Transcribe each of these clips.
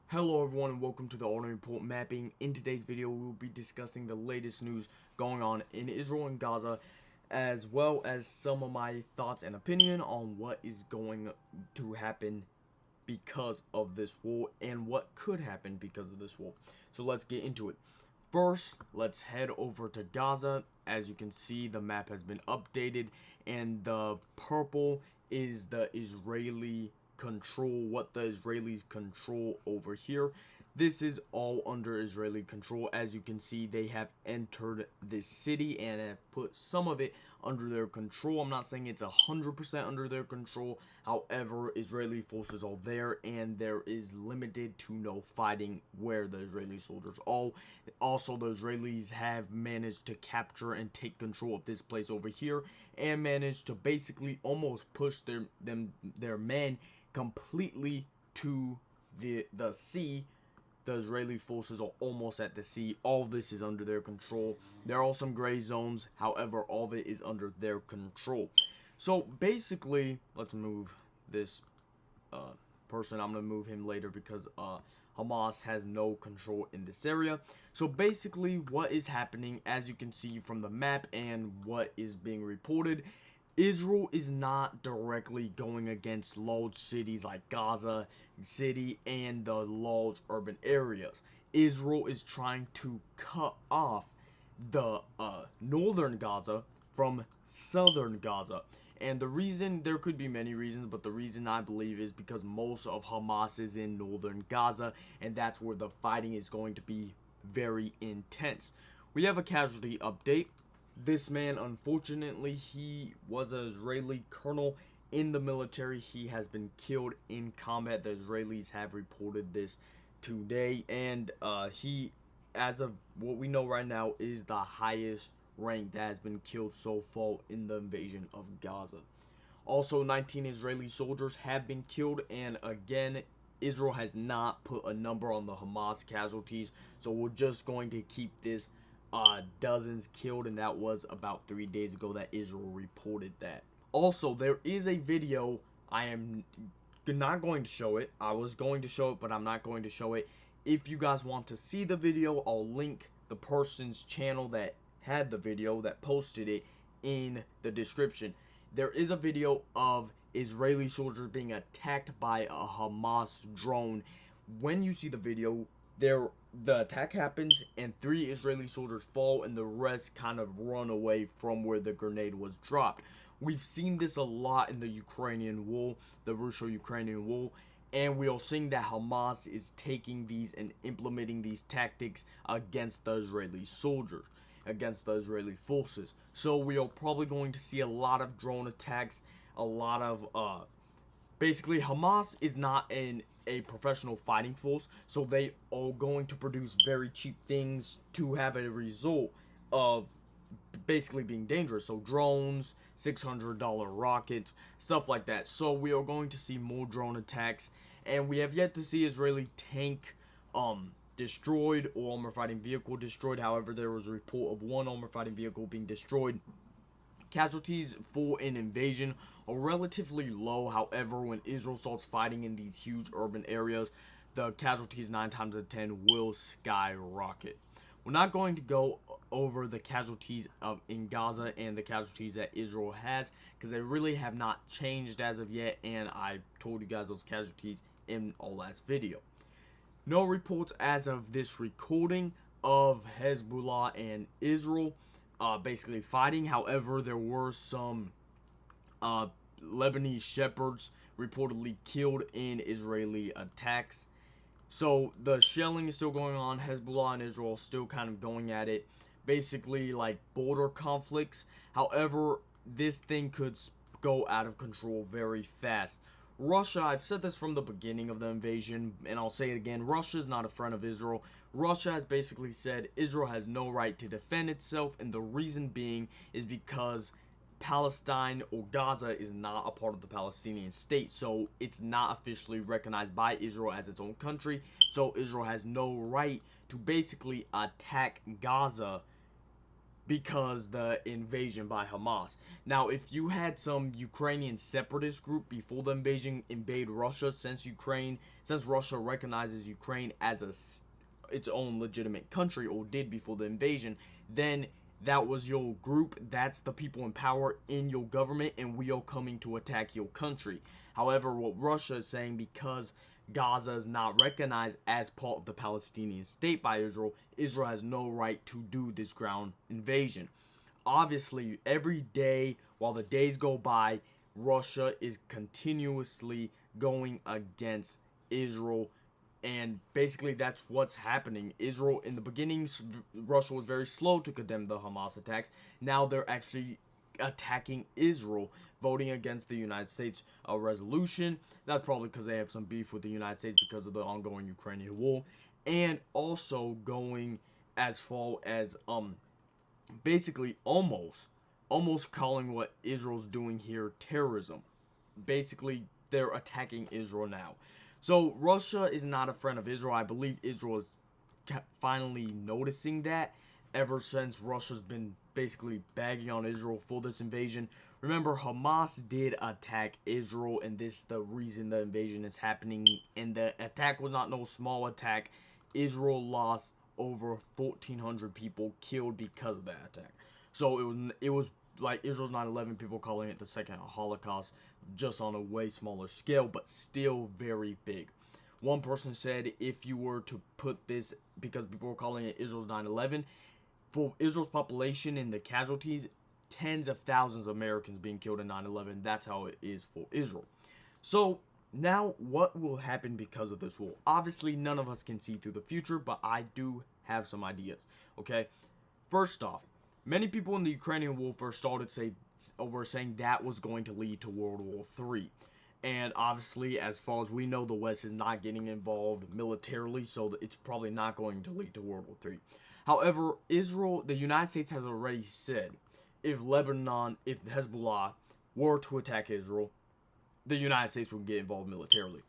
Hello everyone and welcome to the Arden Report mapping. In today's video we will be discussing the latest news going on in Israel and Gaza, as well as some of my thoughts and opinion on what is going to happen because of this war and what could happen because of this war. So let's get into it. First, let's head over to Gaza. As you can see, the map has been updated and the purple is the Israeli control, what the Israelis control over here. This is all under Israeli control. As you can see, they have entered this city and have put some of it under their control. I'm not saying it's 100% under their control. However, Israeli forces are there and there is limited to no fighting where the Israeli soldiers are. Also, the Israelis have managed to capture and take control of this place over here and managed to basically almost push their men completely to the sea. The Israeli forces are almost at the sea. All of this is under their control. There are some gray zones. However, all of it is under their control. So basically, let's move this person. I'm going to move him later because Hamas has no control in this area. So basically, what is happening, as you can see from the map and what is being reported, Israel is not directly going against large cities like Gaza City and the large urban areas. Israel is trying to cut off the northern Gaza from southern Gaza. And the reason, there could be many reasons, but the reason I believe is because most of Hamas is in northern Gaza, and that's where the fighting is going to be very intense. We have a casualty update. This man, unfortunately, he was an Israeli colonel in the military. He has been killed in combat. The Israelis have reported this today, and he, as of what we know right now, is the highest rank that has been killed so far in the invasion of Gaza. Also, 19 Israeli soldiers have been killed, and again, Israel has not put a number on the Hamas casualties, so we're just going to keep this dozens killed, and that was about 3 days ago that Israel reported that. Also, there is a video. I am not going to show it. I was going to show it, but I'm not going to show it. If you guys want to see the video, I'll link the person's channel that had the video, that posted it, in the description. There is a video of Israeli soldiers being attacked by a Hamas drone. When you see the video, the attack happens and 3 Israeli soldiers fall and the rest kind of run away from where the grenade was dropped. We've seen this a lot in the Ukrainian war, the Russo-Ukrainian war, and we are seeing that Hamas is taking these and implementing these tactics against the Israeli soldiers, against the Israeli forces. So we are probably going to see a lot of drone attacks, a lot of basically, Hamas is not a professional fighting force, so they are going to produce very cheap things to have a result of basically being dangerous. So drones, $600 rockets, stuff like that. So we are going to see more drone attacks, and we have yet to see Israeli tank destroyed or armor fighting vehicle destroyed. However, there was a report of one armor fighting vehicle being destroyed. Casualties for an invasion are relatively low. However, when Israel starts fighting in these huge urban areas, the casualties 9 times out of 10 will skyrocket. We're not going to go over the casualties in Gaza and the casualties that Israel has, because they really have not changed as of yet, and I told you guys those casualties in our last video. No reports as of this recording of Hezbollah and Israel basically fighting. However, there were some Lebanese shepherds reportedly killed in Israeli attacks. So the shelling is still going on. Hezbollah and Israel are still kind of going at it, basically like border conflicts. However, this thing could go out of control very fast. Russia, I've said this from the beginning of the invasion, and I'll say it again, Russia is not a friend of Israel. Russia has basically said Israel has no right to defend itself, and the reason being is because Palestine or Gaza is not a part of the Palestinian state, so it's not officially recognized by Israel as its own country, so Israel has no right to basically attack Gaza because the invasion by Hamas. Now, if you had some Ukrainian separatist group before the invasion invade Russia, since Russia recognizes Ukraine as its own legitimate country, or did before the invasion, then that was your group, that's the people in power in your government, and we are coming to attack your country. However, what Russia is saying, because Gaza is not recognized as part of the Palestinian state by Israel, Israel has no right to do this ground invasion. Obviously, every day while the days go by, Russia is continuously going against Israel, and basically that's what's happening. Israel, in the beginning, Russia was very slow to condemn the Hamas attacks. Now they're actually attacking Israel, voting against the United States resolution. That's probably because they have some beef with the United States because of the ongoing Ukrainian war, and also going as far as basically almost calling what Israel's doing here terrorism. Basically, they're attacking Israel now. So Russia is not a friend of Israel. I believe Israel is finally noticing that, ever since Russia's been basically bagging on Israel for this invasion. Remember, Hamas did attack Israel, and this is the reason the invasion is happening. And the attack was not no small attack. Israel lost over 1,400 people killed because of that attack. So it was like Israel's 9/11, people calling it the second Holocaust, just on a way smaller scale, but still very big. One person said, if you were to put this, because people were calling it Israel's 9/11, for Israel's population and the casualties, tens of thousands of Americans being killed in 9/11. That's how it is for Israel. So now, what will happen because of this war? Obviously, none of us can see through the future, but I do have some ideas. Okay, first off, many people in the Ukrainian war first were saying that was going to lead to World War III. And obviously, as far as we know, the West is not getting involved militarily, so it's probably not going to lead to World War III. However, the United States has already said, if Hezbollah were to attack Israel, the United States would get involved militarily.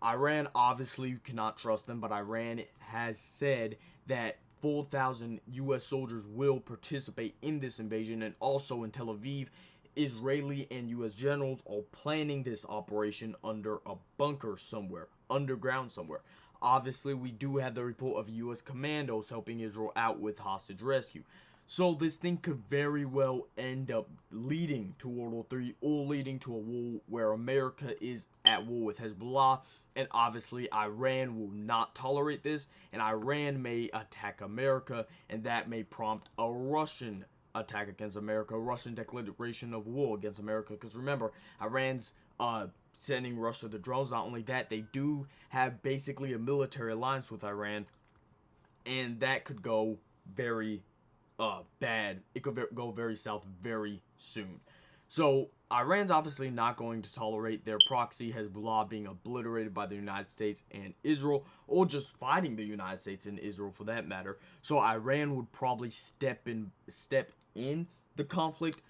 Iran, obviously, you cannot trust them, but Iran has said that 4,000 U.S. soldiers will participate in this invasion, and also in Tel Aviv, Israeli and U.S. generals are planning this operation under a bunker somewhere, underground somewhere. Obviously, we do have the report of U.S. commandos helping Israel out with hostage rescue. So this thing could very well end up leading to World War III, or leading to a war where America is at war with Hezbollah. And obviously, Iran will not tolerate this, and Iran may attack America, and that may prompt a Russian attack against America, a Russian declaration of war against America. Because remember, Iran's sending Russia the drones. Not only that, they do have basically a military alliance with Iran, and that could go very bad. It could go very south very soon. So Iran's obviously not going to tolerate their proxy Hezbollah being obliterated by the United States and Israel, or just fighting the United States and Israel for that matter. So Iran would probably step in the conflict.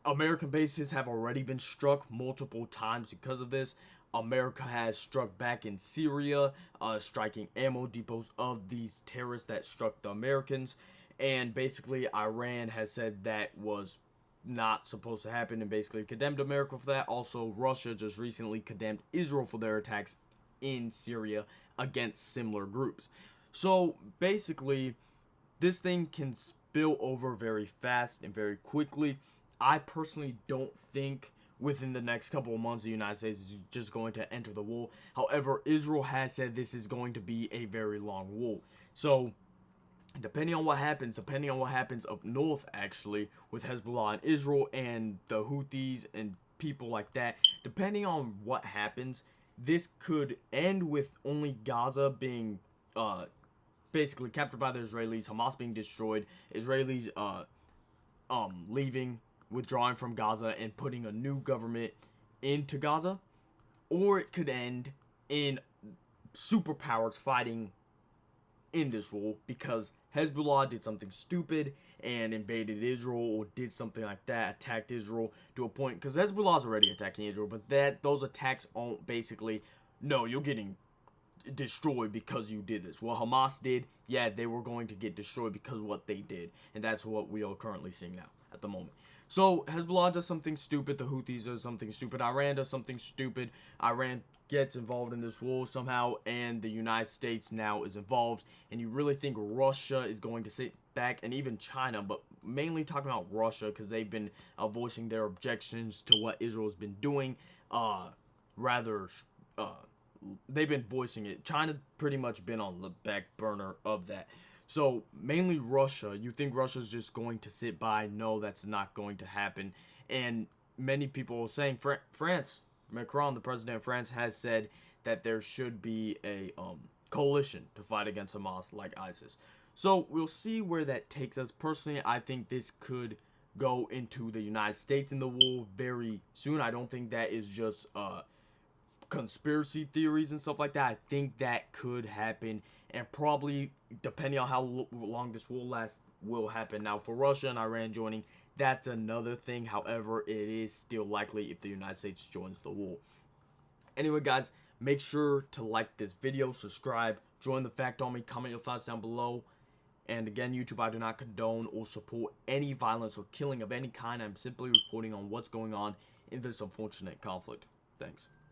American bases have already been struck multiple times because of this. America has struck back in Syria, striking ammo depots of these terrorists that struck the Americans. And basically, Iran has said that was not supposed to happen and basically condemned America for that. Also, Russia just recently condemned Israel for their attacks in Syria against similar groups. So basically, this thing can spill over very fast and very quickly. I personally don't think within the next couple of months the United States is just going to enter the war. However, Israel has said this is going to be a very long war. So depending on what happens up north, actually, with Hezbollah and Israel and the Houthis and people like that, depending on what happens, this could end with only Gaza being basically captured by the Israelis, Hamas being destroyed, Israelis leaving, withdrawing from Gaza and putting a new government into Gaza, or it could end in superpowers fighting in this war because Hezbollah did something stupid and invaded Israel, or did something like that, attacked Israel to a point, because Hezbollah's already attacking Israel, but those attacks aren't basically, no, you're getting destroyed because you did this. What Hamas did, yeah, they were going to get destroyed because of what they did. And that's what we are currently seeing now at the moment. So Hezbollah does something stupid. The Houthis does something stupid. Iran does something stupid. Iran gets involved in this war somehow, and the United States now is involved. And you really think Russia is going to sit back, and even China, but mainly talking about Russia because they've been voicing their objections to what Israel has been doing. They've been voicing it. China pretty much been on the back burner of that. So mainly Russia. You think Russia's just going to sit by? No, that's not going to happen. And many people are saying France, Macron, the president of France, has said that there should be a coalition to fight against Hamas like ISIS. So we'll see where that takes us. Personally, I think this could go into the United States in the war very soon. I don't think that is just conspiracy theories and stuff like that. I think that could happen, and probably, depending on how long this will last, will happen. Now, for Russia and Iran joining, that's another thing. However, it is still likely if the United States joins the war. Anyway, guys, make sure to like this video, subscribe, join the Fact Army, comment your thoughts down below. And again, YouTube, I do not condone or support any violence or killing of any kind. I'm simply reporting on what's going on in this unfortunate conflict. Thanks.